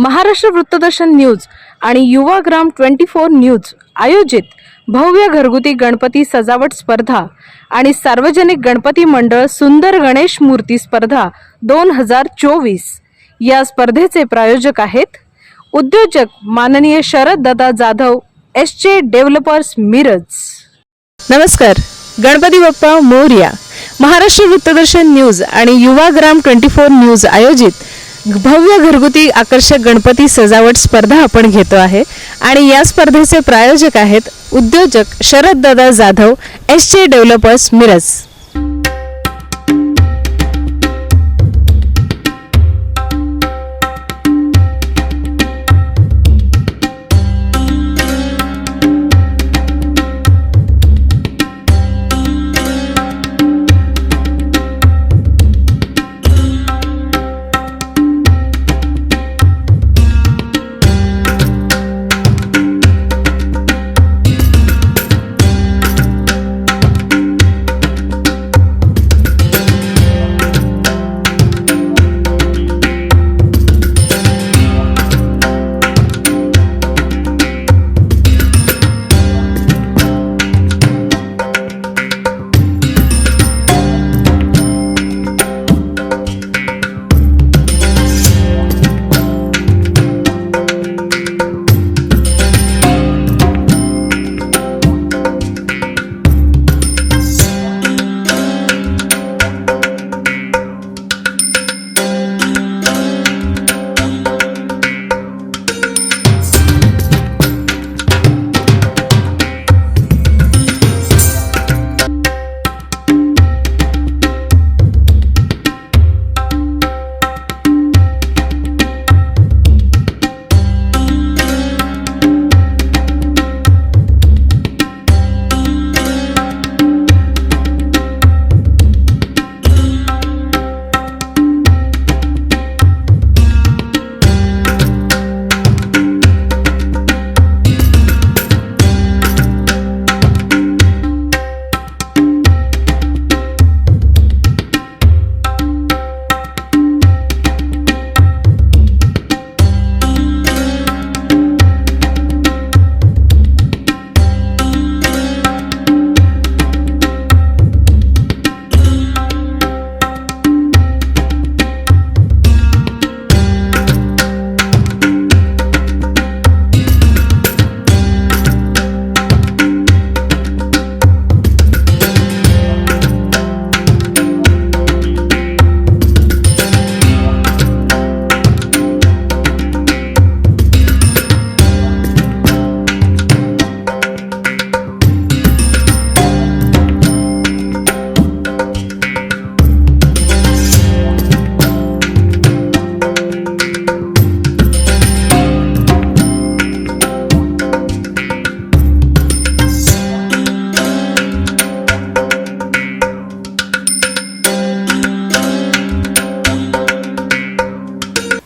Maharashtra वृत्तदर्शन news आणि Yuvagram 24 news आयोजित भव्य घरगुती गणपती सजावट स्पर्धा आणि सार्वजनिक गणपती मंडळ सुंदर गणेश मूर्ती स्पर्धा 2024 या स्पर्धेचे प्रायोजक आहेत उद्योजक माननीय शरद दादा जाधव एसजे डेव्हलपर्स मिरज। नमस्कार, गणपती बाप्पा मोरया। महाराष्ट्र वृत्तदर्शन न्यूज आणि युवाग्राम 24 न्यूज आयोजित भव्य घरगुती आकर्षक गणपती सजावट स्पर्धा आपण घेतो आहे आणि या स्पर्धेचे प्रायोजक आहेत उद्योजक शरद दादा जाधव एसजे डेव्हलपर्स मिरज।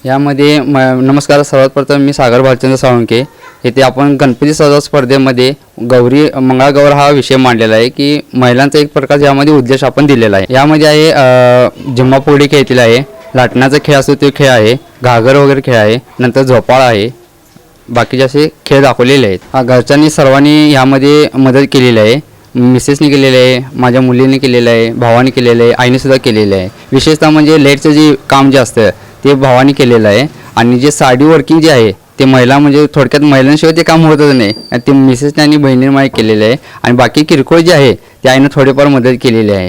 यामध्ये नमस्कार। सर्वात प्रथम मी सागर भालचंद्र साळुंके। येथे आपण गणपती सजावट स्पर्धेमध्ये गौरी मंगळागौर हा विषय मांडलेला आहे की महिलांचा एक प्रकार यामध्ये उद्देश आपण दिलेला आहे। यामध्ये आहे झिम्माफुगडी खेळतील आहे, लाटण्याचा खेळ असतो तो खेळ आहे, घागर वगैरे खेळ आहे, नंतर झोपाळ आहे, बाकीचे असे खेळ दाखवलेले आहेत। घरच्यांनी सर्वांनी यामध्ये मदत केलेली आहे। मिसेसने केलेलं आहे, माझ्या मुलीने केलेलं आहे, भावाने केलेलं आहे, आईने सुद्धा केलेलं आहे। विशेषतः म्हणजे लाईटचं जे काम जे असतं ते भावाने केलेलं आहे आणि जे साडी वर्किंग जे आहे ते महिला म्हणजे थोडक्यात महिलांशिवाय ते काम होतच नाही, ते मिसेसने आणि बहिणीने केलेलं आहे आणि बाकी किरकोळ जे आहे ते आईने थोडेफार मदत केलेली आहे।